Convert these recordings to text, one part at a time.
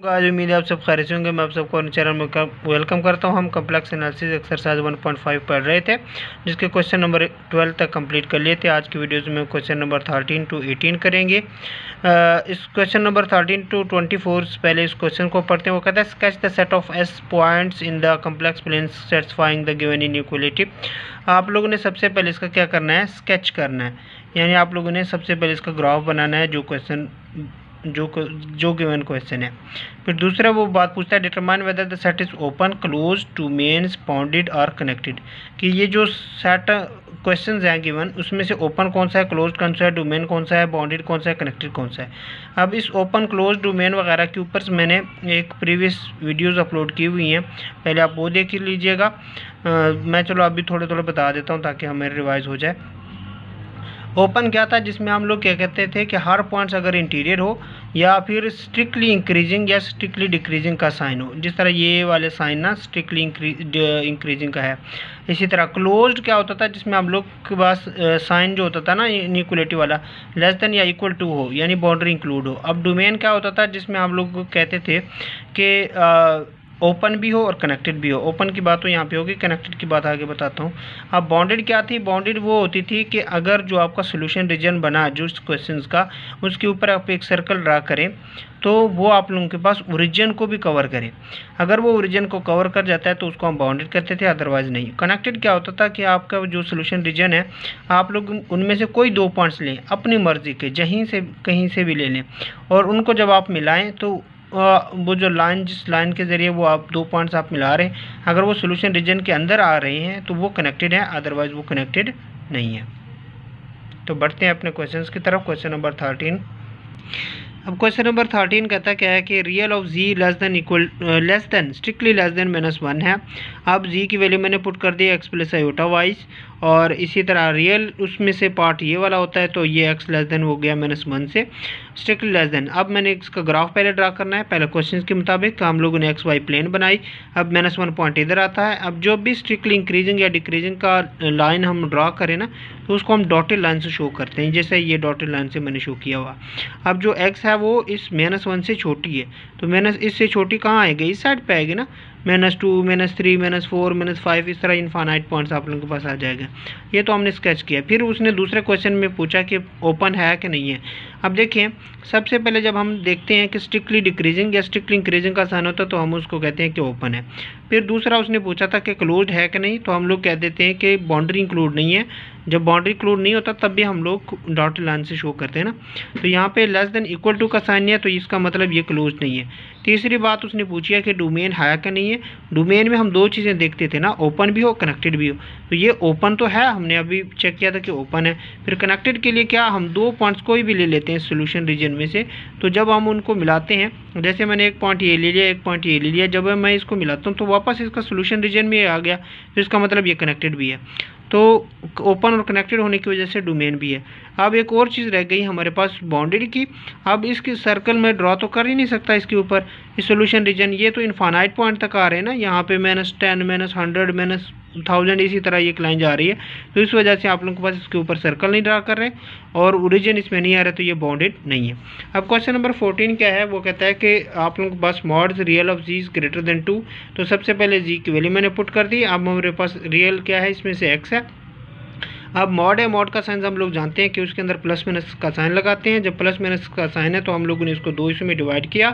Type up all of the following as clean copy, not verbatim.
आज उम्मीद है आप सब खैरियत से होंगे। मैं आप सबको चैनल में वेलकम करता हूं। हम कम्प्लेक्स एनालिसिस एक्सरसाइज 1.5 पढ़ रहे थे, जिसके क्वेश्चन नंबर 12 तक कंप्लीट कर लिए थे। आज की वीडियोस में क्वेश्चन नंबर 13 to 18 करेंगे। इस क्वेश्चन नंबर 13 to 24 से पहले इस क्वेश्चन को पढ़ते हैं। वो कहता है sketch the set of S points in the complex plane satisfying the given inequality. आप लोगों ने सबसे पहले इसका क्या करना है, स्केच करना है, यानी आप लोगों ने सबसे पहले इसका ग्राफ बनाना है जो गिवन क्वेश्चन है। फिर दूसरा वो बात पूछता है determine whether the set is open, close, domains, bounded और कनेक्टेड, कि ये जो सेट क्वेश्चंस हैं गिवन उसमें से ओपन कौन सा है, क्लोज कौन सा है, डोमेन कौन सा है, बाउंडेड कौन सा है, कनेक्टेड कौन सा है। अब इस ओपन, क्लोज, डोमेन वगैरह के ऊपर मैंने एक प्रीवियस वीडियोस अपलोड की हुई हैं, पहले आप वो देख लीजिएगा। मैं चलो अभी थोड़े थोड़े बता देता हूँ ताकि हमें रिवाइज हो जाए। ओपन क्या था, जिसमें हम लोग क्या कहते थे कि हर पॉइंट्स अगर इंटीरियर हो या फिर स्ट्रिक्टली इंक्रीजिंग या स्ट्रिक्टली डिक्रीजिंग का साइन हो, जिस तरह ये वाले साइन ना स्ट्रिक्टली इंक्रीजिंग का है। इसी तरह क्लोज्ड क्या होता था, जिसमें हम लोग के पास साइन जो होता था ना इनइक्वालिटी वाला, लेस देन या इक्वल टू हो, यानी बाउंड्री इंक्लूड हो। अब डोमेन क्या होता था, जिसमें हम लोग कहते थे कि ओपन भी हो और कनेक्टेड भी हो। ओपन की बात तो यहाँ पे होगी, कनेक्टेड की बात आगे बताता हूँ। अब बाउंडेड क्या थी, बाउंडेड वो होती थी कि अगर जो आपका सोल्यूशन रीजन बना जो क्वेश्चंस का, उसके ऊपर आप एक सर्कल ड्रा करें तो वो आप लोगों के पास ओरिजिन को भी कवर करे। अगर वो ओरिजिन को कवर कर जाता है तो उसको हम बाउंडेड कहते थे, अदरवाइज नहीं। कनेक्टेड क्या होता था कि आपका जो सोल्यूशन रीजन है, आप लोग उनमें से कोई दो पॉइंट्स लें अपनी मर्जी के, कहीं से भी ले लें, और उनको जब आप मिलाएं तो वो जो लाइन, जिस लाइन के ज़रिए वो आप दो पॉइंट्स आप मिला रहे हैं, अगर वो सोल्यूशन रीजन के अंदर आ रहे हैं तो वो कनेक्टेड है, अदरवाइज वो कनेक्टेड नहीं है। तो बढ़ते हैं अपने क्वेश्चंस की तरफ। Question number 13। अब क्वेश्चन नंबर 13 कहता क्या है कि real of z less than strictly less than -1 है। अब जी की वैल्यू मैंने पुट कर दी एक्स प्लस आयोटा वाइज, और इसी तरह रियल उसमें से पार्ट ये वाला होता है, तो ये एक्स लेस देन हो गया -1 से स्ट्रिक्टली लेस देन। अब मैंने इसका ग्राफ पहले ड्रा करना है। पहले क्वेश्चन के मुताबिक हम लोगों ने एक्स वाई प्लेन बनाई। अब -1 पॉइंट इधर आता है। अब जो भी स्ट्रिक्टली इंक्रीजिंग या डिक्रीजिंग का लाइन हम ड्रा करें ना, तो उसको हम डॉटेड लाइन से शो करते हैं, जैसे ये डॉटेड लाइन से मैंने शो किया हुआ। अब जो एक्स है वो इस -1 से छोटी है, तो इससे छोटी कहाँ आएगी, इस साइड पे आएगी ना, -2, -3, -4, -5, इस तरह इनफाइनाइट पॉइंट्स आप लोगों के पास आ जाएगा। ये तो हमने स्केच किया। फिर उसने दूसरे क्वेश्चन में पूछा कि ओपन है कि नहीं है। अब देखिए, सबसे पहले जब हम देखते हैं कि स्ट्रिक्टली डिक्रीजिंग या स्ट्रिक्टली इंक्रीजिंग का साइन होता है तो हम उसको कहते हैं कि ओपन है। फिर दूसरा उसने पूछा था कि क्लोज्ड है कि नहीं, तो हम लोग कह देते हैं कि बाउंड्री इंक्लूड नहीं है। जब बाउंड्री इंक्लूड नहीं होता तब भी हम लोग डॉटेड लाइन से शो करते हैं ना। तो यहाँ पे लेस देन इक्वल टू का साइन है, तो इसका मतलब ये क्लोज नहीं है। तीसरी बात उसने पूछी है कि डोमेन है कि नहीं है। डोमेन में हम दो चीज़ें देखते थे ना, ओपन भी हो कनेक्टेड भी हो, तो ये ओपन तो है, हमने अभी चेक किया था कि ओपन है। फिर कनेक्टेड के लिए क्या, हम दो पॉइंट्स कोई भी ले लेते हैं सोल्यूशन रीजन में से, तो जब हम उनको मिलाते हैं, जैसे मैंने एक पॉइंट ये ले लिया, एक पॉइंट ये ले लिया, जब मैं इसको मिलाता हूँ तो वापस इसका सोल्यूशन रीजन में आ गया, तो इसका मतलब ये कनेक्टेड भी है। तो ओपन और कनेक्टेड होने की वजह से डोमेन भी है। अब एक और चीज़ रह गई हमारे पास बाउंडेड की। अब इसकी सर्कल में ड्रॉ तो कर ही नहीं सकता इसके ऊपर, इस सोल्यूशन रीजन, ये तो इनफाइनाइट पॉइंट तक आ रहे हैं ना, यहाँ पे -10, -100, -1000 इसी तरह ये लाइन जा रही है, तो इस वजह से आप लोगों के पास इसके ऊपर सर्कल नहीं ड्रा कर रहे और ओरिजिन इसमें नहीं आ रहा, तो ये बाउंडेड नहीं है। अब क्वेश्चन नंबर 14 क्या है, वो कहता है कि आप लोगों के पास mod real of G is greater than 2। तो सबसे पहले जी की वैल्यू मैंने पुट कर दी। अब हमारे पास रियल क्या है, इसमें से एक्स है। अब मॉड है, मॉड का साइन हम लोग जानते हैं कि उसके अंदर प्लस माइनस का साइन लगाते हैं। जब प्लस माइनस का साइन है तो हम लोगों ने इसको दो हिस्सों में डिवाइड किया,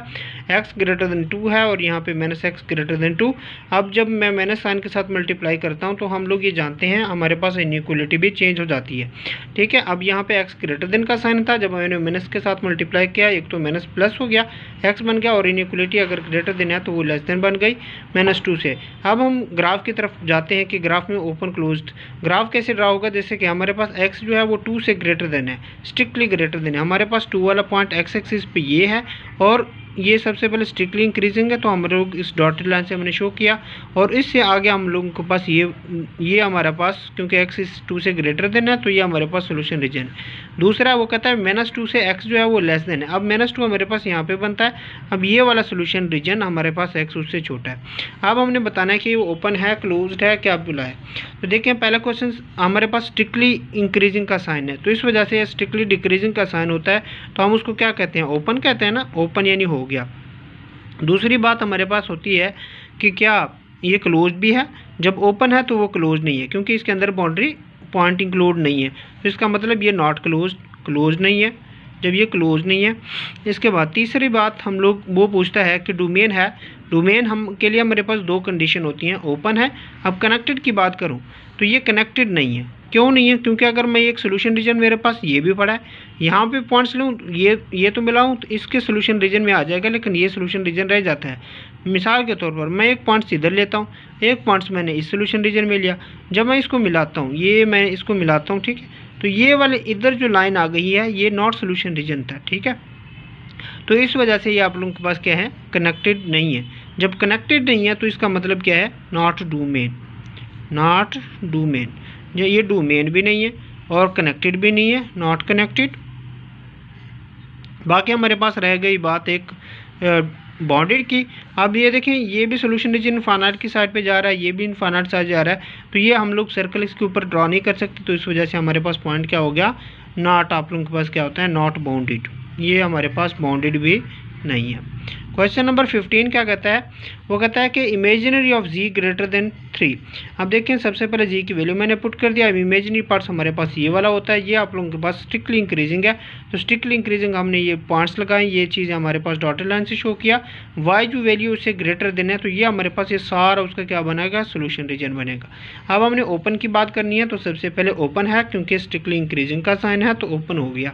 x ग्रेटर देन 2 है और यहाँ पे -x ग्रेटर देन 2। अब जब मैं माइनस साइन के साथ मल्टीप्लाई करता हूँ तो हम लोग ये जानते हैं हमारे पास इनइक्वालिटी भी चेंज हो जाती है, ठीक है। अब यहाँ पे x ग्रेटर देन का साइन था, जब मैंने माइनस के साथ मल्टीप्लाई किया, एक तो माइनस प्लस हो गया, x बन गया, और इनइक्वालिटी अगर ग्रेटर देन है तो वो लेस देन बन गई -2 से। अब हम ग्राफ की तरफ जाते हैं कि ग्राफ में ओपन क्लोज्ड ग्राफ कैसे ड्रा होगा। जैसे कि हमारे पास x जो है वो 2 से ग्रेटर देन है, स्ट्रिक्टली ग्रेटर देन है। हमारे पास 2 वाला पॉइंट x एक्सिस पे ये है, और ये सबसे पहले स्ट्रिक्टली इंक्रीजिंग है, तो हम लोग इस डॉटेड लाइन से हमने शो किया, और इससे आगे हम लोगों के पास ये हमारे पास, क्योंकि x इस 2 से ग्रेटर देन है, तो ये हमारे पास सोल्यूशन रीजन है। दूसरा वो कहता है -2 से x जो है वो लेस देन है। अब -2 हमारे पास यहाँ पे बनता है। अब ये वाला सोल्यूशन रीजन हमारे पास x उससे छोटा है। अब हमने बताना है कि वो ओपन है, क्लोज्ड है, क्या बुलाए। तो देखिए, पहला क्वेश्चन हमारे पास स्ट्रिक्टली इंक्रीजिंग का साइन है, तो इस वजह से स्ट्रिक्टली डिक्रीजिंग का साइन होता है, तो हम उसको क्या कहते हैं, ओपन कहते हैं ना। ओपन यानी हो गया। दूसरी बात हमारे पास होती है कि क्या ये क्लोज भी है, जब ओपन है तो वो क्लोज नहीं है क्योंकि इसके अंदर बाउंड्री पॉइंट इंक्लूड नहीं है, तो इसका मतलब ये नॉट क्लोज, क्लोज नहीं है जब ये क्लोज नहीं है। इसके बाद तीसरी बात हम लोग वो पूछता है कि डोमेन है, डोमेन हम के लिए हमारे पास दो कंडीशन होती हैं, ओपन है। अब कनेक्टेड की बात करूं तो ये कनेक्टेड नहीं है, क्यों नहीं है? क्योंकि अगर मैं एक सोल्यूशन रीजन मेरे पास ये भी पड़ा है, यहाँ पे पॉइंट्स लूँ, ये तो मिलाऊँ तो इसके सोल्यूशन रीजन में आ जाएगा, लेकिन ये सोल्यूशन रीजन रह जाता है। मिसाल के तौर पर मैं एक पॉइंट्स इधर लेता हूँ, एक पॉइंट्स मैंने इस सोल्यूशन रीजन में लिया, जब मैं इसको मिलाता हूँ, ये मैं इसको मिलाता हूँ, ठीक है, तो ये वाले इधर जो लाइन आ गई है ये नॉट सोल्यूशन रीजन था, ठीक है। तो इस वजह से ये आप लोगों के पास क्या है, कनेक्टेड नहीं है। जब कनेक्टेड नहीं है तो इसका मतलब क्या है, नॉट डोमेन, नॉट डोमेन। ये डोमेन भी नहीं है और कनेक्टेड भी नहीं है, नॉट कनेक्टेड। बाकी हमारे पास रह गई बात एक बाउंडेड की। अब ये देखें, ये भी सोल्यूशन रीजन इनफाइनाइट की साइड पे जा रहा है, ये भी इनफाइनाइट साइड जा रहा है, तो ये हम लोग सर्कल इसके ऊपर ड्रॉ नहीं कर सकते, तो इस वजह से हमारे पास पॉइंट क्या हो गया, नॉट। आप लोगों के पास क्या होता है, नॉट बाउंडेड, ये हमारे पास बाउंडेड भी नहीं है। क्वेश्चन नंबर 15 क्या कहता है, वो कहता है कि imaginary of z greater than 3। अब देखें, सबसे पहले जी की वैल्यू मैंने पुट कर दिया। अब इमेजिनरी पार्ट्स हमारे पास ये वाला होता है, ये आप लोगों के पास स्ट्रिक्टली इंक्रीजिंग है, तो स्ट्रिक्टली इंक्रीजिंग हमने ये पॉइंट्स लगाए, ये चीज़ हमारे पास डॉटेड लाइन से शो किया। वाई जो वैल्यू उससे ग्रेटर देन है, तो ये हमारे पास ये सारा उसका क्या बनेगा, सोल्यूशन रीजन बनेगा। अब हमने ओपन की बात करनी है, तो सबसे पहले ओपन है, क्योंकि स्ट्रिक्टली इंक्रीजिंग का साइन है तो ओपन हो गया।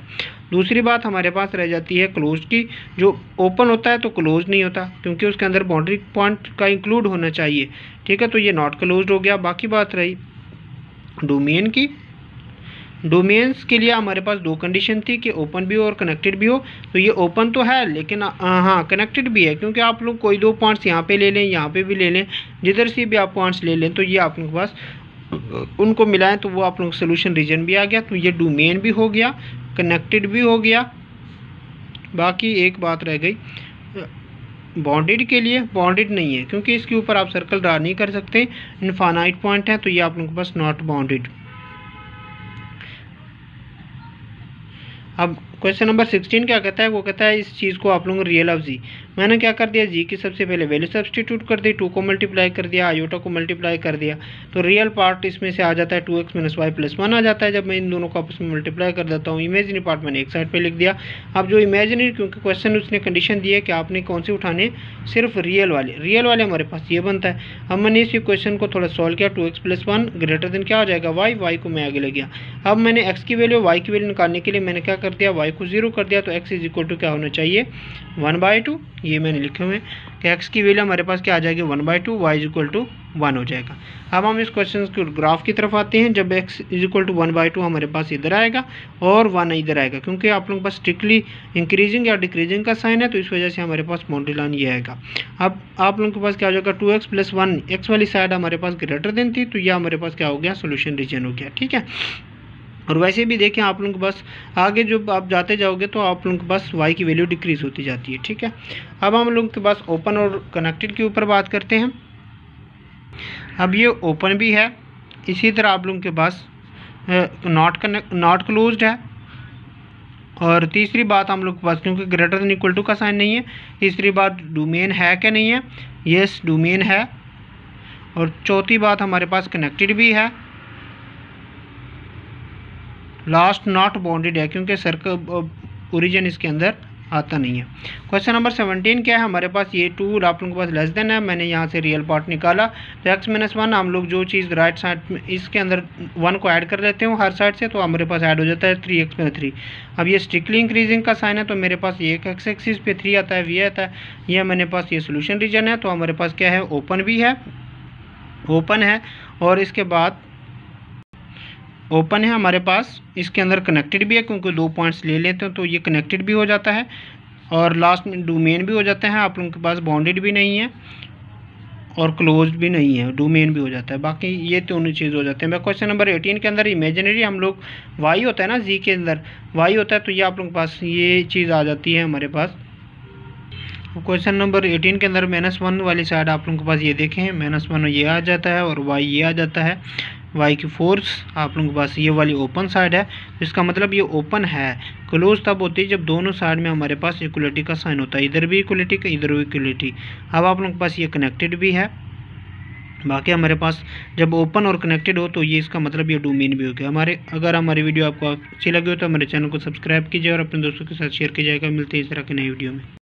दूसरी बात हमारे पास रह जाती है क्लोज की, जो ओपन होता है तो क्लोज नहीं होता क्योंकि उसके अंदर बाउंड्री पॉइंट का इंक्लूड होना चाहिए, ठीक है, तो ये नॉट क्लोज्ड हो गया। बाकी बात रही डोमेन की। डोमेन्स के लिए हमारे पास दो कंडीशन थी कि ओपन भी हो और कनेक्टेड भी हो, तो ये ओपन तो है लेकिन हाँ कनेक्टेड भी है, क्योंकि आप लोग कोई दो पॉइंट्स यहाँ पे ले लें, यहाँ पे भी ले लें, जिधर से भी आप पॉइंट्स ले लें, तो ये आप लोगों के पास उनको मिलाएं तो वो आप लोग सोल्यूशन रीजन भी आ गया, तो ये डोमेन भी हो गया, कनेक्टेड भी हो गया। बाकी एक बात रह गई बाउंडेड के लिए, बाउंडेड नहीं है क्योंकि इसके ऊपर आप सर्कल ड्रा नहीं कर सकते, इनफाइनाइट पॉइंट है, तो ये आप लोगों के पास नॉट बाउंडेड। अब क्वेश्चन नंबर 16 क्या कहता है, वो कहता है इस चीज़ को आप लोगों रियल ऑफ जी, मैंने क्या कर दिया, जी की सबसे पहले वैल्यू सब्सटीट्यूट कर दी, 2 को मल्टीप्लाई कर दिया, आयोटा को मल्टीप्लाई कर दिया, तो रियल पार्ट इसमें से आ जाता है 2x - y + 1 आ जाता है जब मैं इन दोनों को आपस में मल्टीप्लाई कर देता हूँ। इमेजिनरी पार्ट मैंने एक साइड पे लिख दिया। अब जो इमेजिनरी, क्योंकि क्वेश्चन उसने कंडीशन दी है कि आपने कौन से उठाने, सिर्फ रियल वाले, रियल वाले हमारे पास ये बनता है। अब मैंने इस क्वेश्चन को थोड़ा सॉल्व किया, 2x + 1 ग्रेटर देन क्या हो जाएगा, y को मैं आगे ले गया। अब मैंने x की वैल्यू y की वैल्यू निकालने के लिए मैंने क्या कर दिया, y को 0 कर दिया, तो x = क्या होना चाहिए, 1/2। ये मैंने लिखे हुए कि x की वैल्यू हमारे पास क्या आ जाएगी, 1/2, y = 1 हो जाएगा। अब हम इस क्वेश्चन के ग्राफ की तरफ आते हैं। जब x = 1/2 हमारे पास इधर आएगा और 1 इधर आएगा, क्योंकि आप लोगों के पास स्ट्रिक्टली इंक्रीजिंग या डिक्रीजिंग का साइन है, तो इस वजह से हमारे पास बाउंड्री लाइन ये आएगा। अब आप लोगों के पास क्या हो जाएगा, 2x + 1, x वाली साइड हमारे पास ग्रेटर देन थी, तो यह हमारे पास क्या हो गया, सोल्यूशन रीजन हो गया, ठीक है। और वैसे भी देखें आप लोगों के पास आगे जब आप जाते जाओगे तो आप लोगों के पास y की वैल्यू डिक्रीज होती जाती है, ठीक है। अब हम लोगों के पास ओपन और कनेक्टेड के ऊपर बात करते हैं। अब ये ओपन भी है, इसी तरह आप लोगों के पास नॉट क्लोज्ड है। और तीसरी बात हम लोग के पास, क्योंकि ग्रेटर देन इक्वल टू का साइन नहीं है, तीसरी बात डोमेन है क्या नहीं है, यस डोमेन है। और चौथी बात हमारे पास कनेक्टेड भी है। लास्ट नॉट बाउंडेड है, क्योंकि सर्कल ओरिजिन इसके अंदर आता नहीं है। क्वेश्चन नंबर 17 क्या है, हमारे पास ये 2 आप लोगों के पास लेस देन है, मैंने यहाँ से रियल पार्ट निकाला, तो x - 1 हम लोग जो चीज़ राइट साइड में इसके अंदर 1 को ऐड कर लेते हो हर साइड से, तो हमारे पास ऐड हो जाता है 3x - 3। अब ये स्ट्रिक्टली इंक्रीजिंग का साइन है, तो मेरे पास ये एक x एक्सिस पे 3 आता है, v आता है, ये मेरे पास ये सोल्यूशन रीजन है, तो हमारे पास क्या है, ओपन भी है, ओपन है, और इसके बाद ओपन है हमारे पास, इसके अंदर कनेक्टेड भी है, क्योंकि 2 पॉइंट्स ले लेते हैं तो ये कनेक्टेड भी हो जाता है, और लास्ट में डोमेन भी हो जाता है। आप लोगों के पास बाउंडेड भी नहीं है और क्लोज्ड भी नहीं है, डोमेन भी हो जाता है। बाकी ये दोनों चीज़ हो जाते हैं। मैं क्वेश्चन नंबर 18 के अंदर इमेजिनरी हम लोग y होता है ना, जी के अंदर y होता है, तो ये आप लोगों के पास ये चीज़ आ जाती है हमारे पास। क्वेश्चन नंबर 18 के अंदर -1 वाली साइड आप लोगों के पास ये देखें, -1 ये आ जाता है और y ये आ जाता है। वाई की फोर्स आप लोगों के पास ये वाली ओपन साइड है, तो इसका मतलब ये ओपन है। क्लोज तब होती है जब दोनों साइड में हमारे पास इक्वलिटी का साइन होता है, इधर भी इक्वलिटी का इधर भी इक्वलिटी। अब आप लोगों के पास ये कनेक्टेड भी है। बाकी हमारे पास जब ओपन और कनेक्टेड हो तो ये इसका मतलब ये डोमेन भी हो गया हमारे। अगर हमारी वीडियो आपको अच्छी लगी हो तो हमारे चैनल को सब्सक्राइब कीजिए और अपने दोस्तों के साथ शेयर कीजिएगा। मिलते हैं इस तरह के नई वीडियो में।